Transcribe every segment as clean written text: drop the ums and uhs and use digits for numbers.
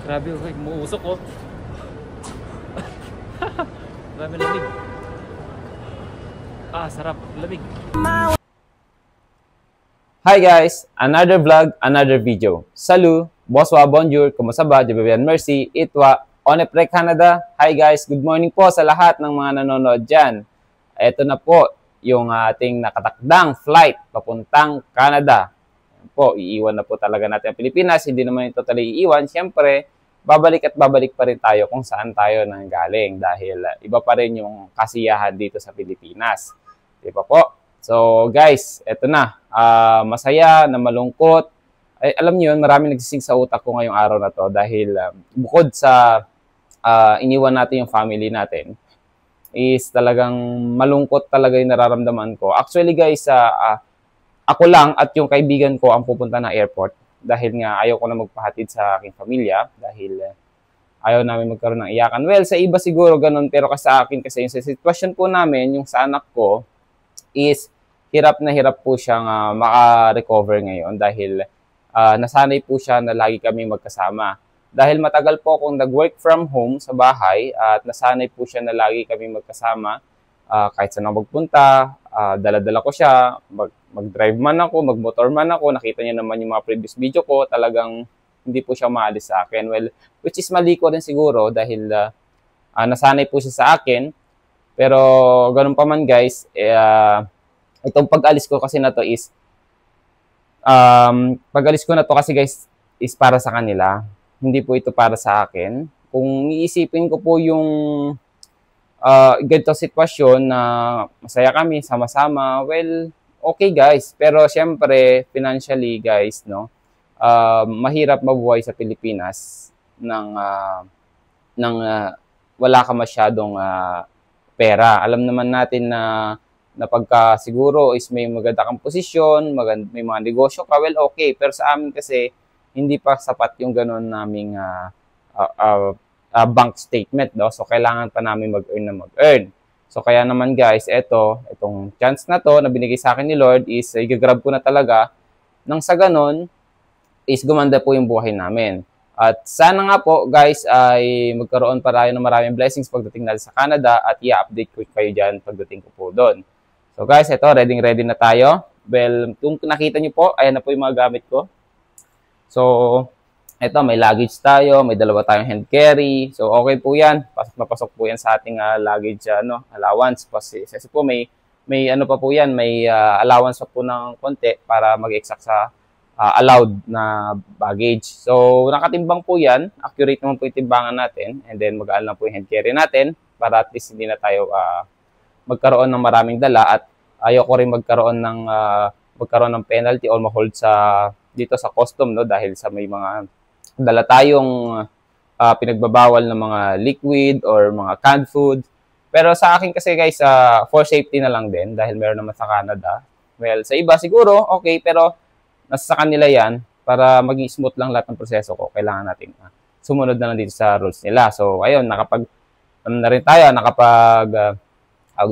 Grabe, okay, umuusok oh. Grabe lamig. Ah, sarap, lamig. Hi guys! Another vlog, another video. Salut! Bonsoir, bonjour, kumusta ba? Jababian Mercy, Itwa, Onepre Canada. Hi guys! Good morning po sa lahat ng mga nanonood dyan. Ito na po yung ating nakatakdang flight papuntang Canada. Ayan po, iiwan na po talaga natin ang Pilipinas. Hindi naman ito totally iiwan. Siyempre, babalik at babalik pa rin tayo kung saan tayo nanggaling dahil iba pa rin yung kasiyahan dito sa Pilipinas. Di ba po? So guys, eto na. Masaya na malungkot. Ay, alam niyo yun, maraming nagsisig sa utak ko ngayong araw na to dahil bukod sa iniwan natin yung family natin, is talagang malungkot talaga yung nararamdaman ko. Actually guys, ako lang at yung kaibigan ko ang pupunta ng airport dahil nga ayaw ko na magpahatid sa aking pamilya dahil ayaw namin magkaroon ng iyakan. Well, sa iba siguro ganun, pero sa akin kasi yung sa sitwasyon po namin, yung sa anak ko, is hirap na hirap po siyang maka-recover ngayon dahil nasanay po siya na lagi kami magkasama. Dahil matagal po akong nag-work from home sa bahay at nasanay po siya na lagi kami magkasama. Kahit saan ako magpunta, dala-dala ko siya, mag-drive man ako, mag-motor man ako, nakita niya naman yung mga previous video ko, talagang hindi po siya maalis sa akin. Well, which is mali ko din siguro dahil nasanay po siya sa akin. Pero ganun pa man guys, itong pag-alis ko kasi na to is, pag-alis ko na to kasi guys, is para sa kanila. Hindi po ito para sa akin. Kung iisipin ko po yung ganito sitwasyon na masaya kami, sama-sama, well, okay guys. Pero syempre, financially guys, no, mahirap mabuhay sa Pilipinas nang wala ka masyadong pera. Alam naman natin na pagka siguro is may maganda kang posisyon, may mga negosyo ka, well, okay. Pero sa amin kasi, hindi pa sapat yung ganun naming bank statement, no? So, kailangan pa namin mag-earn na mag-earn. So, kaya naman guys, itong chance na to na binigay sa akin ni Lord is i-grab ko na talaga nang sa ganun is gumanda po yung buhay namin. At sana nga po guys ay magkaroon pa tayo ng maraming blessings pagdating natin sa Canada at i-update ko kayo dyan pagdating ko po doon. So guys, ito, ready na tayo. Well, kung nakita nyo po, ayan na po yung mga gamit ko. So, ito, may luggage tayo, may dalawa tayong hand carry. So, okay po yan. Mapasok po yan sa ating luggage allowance. Kasi po may ano pa po yan, may allowance pa po ng konti para mag-exact sa allowed na baggage. So, nakatimbang po yan. Accurate naman po yung timbangan natin. And then, mag-aal na po yung hand carry natin para at least hindi na tayo magkaroon ng maraming dala at ayoko rin magkaroon ng penalty or ma-hold dito sa custom, no, dahil sa may mga dala tayong pinagbabawal ng mga liquid or mga canned food. Pero sa akin kasi guys, for safety na lang din dahil meron naman sa Canada. Well, sa iba siguro, okay, pero nasa sa kanila yan para maging smooth lang lahat ng proseso ko. Kailangan natin sumunod na lang dito sa rules nila. So, ayun, na rin tayo,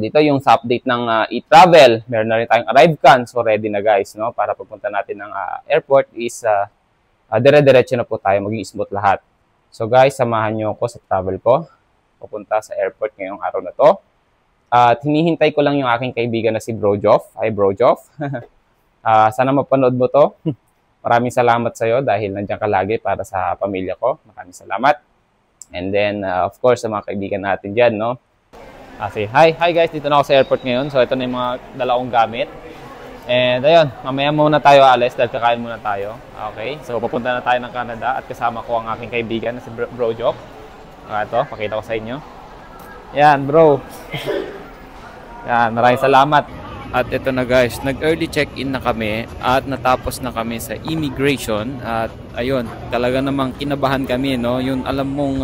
dito yung sa update ng e-travel, meron na rin tayong ArriveCan, so ready na guys, no? Para pagpunta natin ng airport is dire-diretso na po tayo, maging smooth lahat. So guys, samahan nyo ako sa travel ko, papunta sa airport ngayong araw na to. At hinihintay ko lang yung aking kaibigan na si Bro Joff. Hi Bro Joff. Sana mapanood mo to. Maraming salamat sa'yo dahil nandiyan ka lagi para sa pamilya ko. Maraming salamat. And then, of course, sa mga kaibigan natin dyan, no? Say hi guys, dito na ako sa airport ngayon. So ito na yung mga dala kong gamit. And ayun, mamaya muna tayo alis dahil kakain muna tayo. Okay, so papunta na tayo ng Canada at kasama ko ang aking kaibigan na si Bro Jock. Ito, pakita ko sa inyo. Yan bro. Yan, maraming salamat. At ito na guys, nag-early check-in na kami at natapos na kami sa immigration. At ayun, talaga namang kinabahan kami, no? Yung alam mong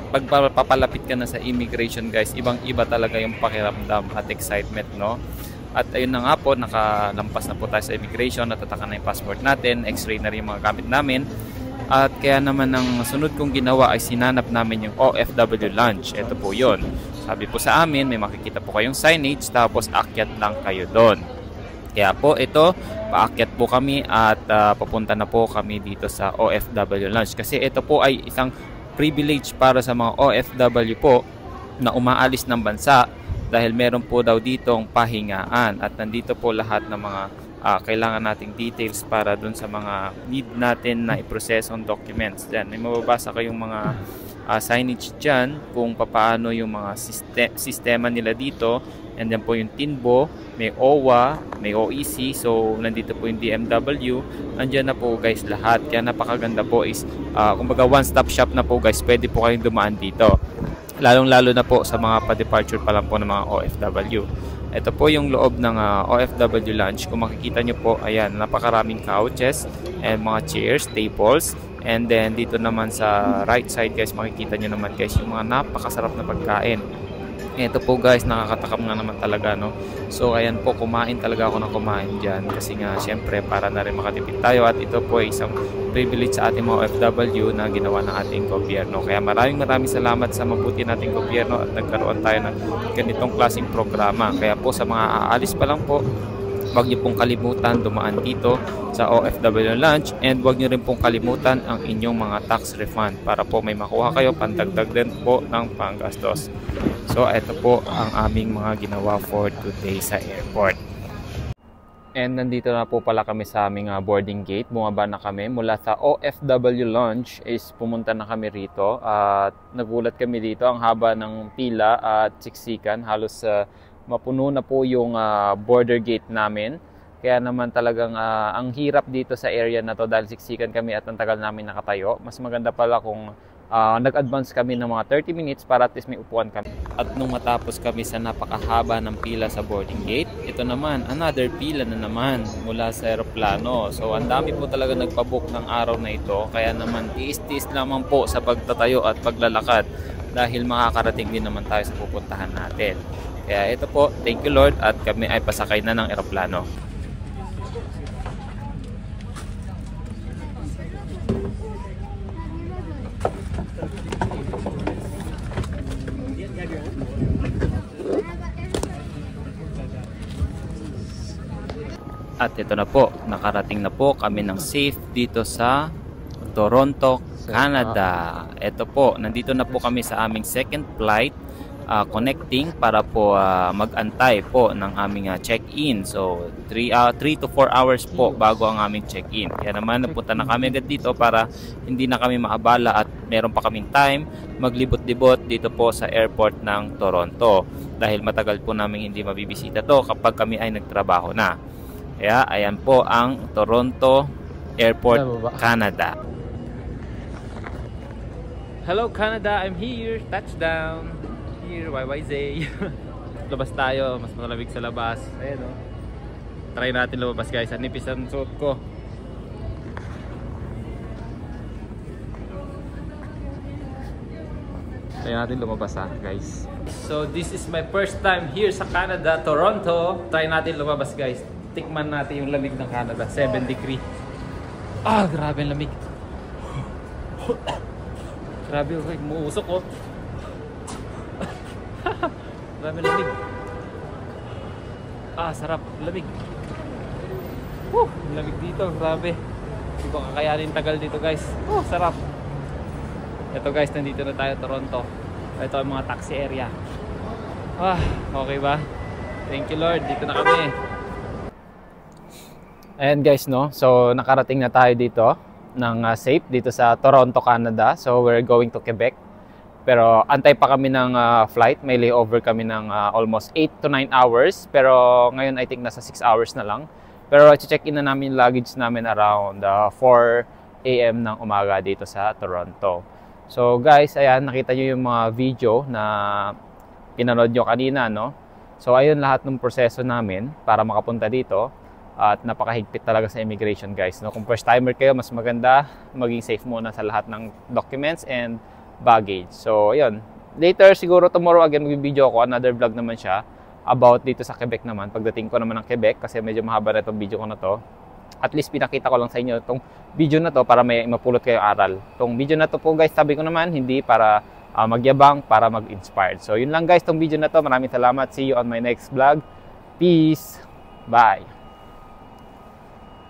pag papalapit ka na sa immigration guys, ibang-iba talaga yung pakiramdam at excitement, no? At ayun na nga po, nakalampas na po tayo sa immigration, natatakan na yung passport natin, x-ray na rin yung mga gamit namin. At kaya naman ang sunod kong ginawa ay sinanap namin yung OFW Lounge. Ito po yon. Sabi po sa amin, may makikita po kayong signage, tapos akyat lang kayo doon. Kaya po ito, paakyat po kami at papunta na po kami dito sa OFW Lounge. Kasi ito po ay isang privilege para sa mga OFW po na umaalis ng bansa dahil meron po daw ditong pahingaan at nandito po lahat ng mga kailangan nating details para dun sa mga need natin na i-process on documents. Diyan, may mababasa kayong mga signage dyan kung paano yung mga sistema nila dito. And then po yung TINBO, may OWA, may OEC, so nandito po yung DMW, andyan na po guys lahat. Kaya napakaganda po is, kumbaga one-stop shop na po guys, pwede po kayong dumaan dito. Lalong-lalo na po sa mga pa-departure pa lang po ng mga OFW. Ito po yung loob ng OFW Lounge. Kung makikita nyo po, ayan, napakaraming couches and mga chairs, tables. And then dito naman sa right side guys, makikita nyo naman guys yung mga napakasarap na pagkain. Ito po guys, nakakatakam nga naman talaga, no? So ayan po, kumain talaga ako ng kumain dyan kasi nga syempre para na rin makatipid tayo at ito po ay isang privilege sa ating mga OFW na ginawa ng ating gobyerno. Kaya maraming salamat sa mabuti nating gobyerno at nagkaroon tayo ng ganitong klaseng programa. Kaya po sa mga aalis pa lang po, huwag niyo pong kalimutan dumaan dito sa OFW Lounge and huwag niyo rin pong kalimutan ang inyong mga tax refund para po may makuha kayo pandagdag din po ng panggastos. So ito po ang aming mga ginawa for today sa airport. And nandito na po pala kami sa aming boarding gate. Bumaba na kami mula sa OFW Lounge is pumunta na kami rito at nagulat kami dito ang haba ng pila at siksikan. Halos mapuno na po yung border gate namin. Kaya naman talagang ang hirap dito sa area na to dahil siksikan kami at ang tagal namin nakatayo. Mas maganda pala kung nag-advance kami ng mga 30 minutes para at least may upuan kami. At nung matapos kami sa napakahaba ng pila sa boarding gate, ito naman, another pila na naman mula sa aeroplano. So ang dami po talaga nagpabook ng araw na ito. Kaya naman tiis-tiis naman po sa pagtatayo at paglalakad dahil makakarating din naman tayo sa pupuntahan natin. Kaya ito po, thank you Lord at kami ay pasakay na ng aeroplano. At ito na po, nakarating na po kami ng safe dito sa Toronto, Canada. Ito po, nandito na po kami sa aming second flight connecting para po mag-antay po ng aming check-in. So 3 to 4 hours po bago ang aming check-in. Kaya naman napunta na kami agad dito para hindi na kami maabala at meron pa kaming time maglibot-libot dito po sa airport ng Toronto. Dahil matagal po namin hindi mabibisita to kapag kami ay nagtrabaho na. Kaya ayan po ang Toronto Airport, Canada. Hello Canada, I'm here. Touchdown. Here, YYZ. Labas tayo, mas malamig sa labas. Ayan o. Try natin lumabas guys. Ang nipis ang suot ko. Try natin lumabas guys. So this is my first time here sa Canada, Toronto. Try natin lumabas guys. Tikman natin yung lamig ng Canada, 7 degree. Grabe ang lamig. Grabe, okay, umuusok ko. Grabe ang lamig. Sarap, lamig. Lamig dito, grabe. Hindi ko kakayanin tagal dito guys. Sarap. Ito guys, nandito na tayo Toronto. Ito ang mga taxi area. Okay ba? Thank you Lord, dito na kami. Ayan guys, no? So nakarating na tayo dito ng safe dito sa Toronto, Canada. So we're going to Quebec. Pero antay pa kami ng flight. May layover kami ng almost 8 to 9 hours. Pero ngayon I think nasa 6 hours na lang. Pero check-in na namin luggage namin around 4 AM ng umaga dito sa Toronto. So guys, ayan, nakita nyo yung mga video na pinanood nyo kanina, no? So ayun lahat ng proseso namin para makapunta dito. At napakahigpit talaga sa immigration guys, no? Kung first timer kayo, mas maganda maging safe muna sa lahat ng documents and baggage. So ayun, later siguro tomorrow again mag-video ako, another vlog naman siya about dito sa Quebec naman, pagdating ko naman ng Quebec kasi medyo mahaba na itong video ko na to. At least pinakita ko lang sa inyo itong video na to para may mapulot kayong aral. Itong video na to po guys, sabi ko naman hindi para magyabang, para mag-inspired. So yun lang guys, itong video na to. Maraming salamat. See you on my next vlog. Peace. Bye.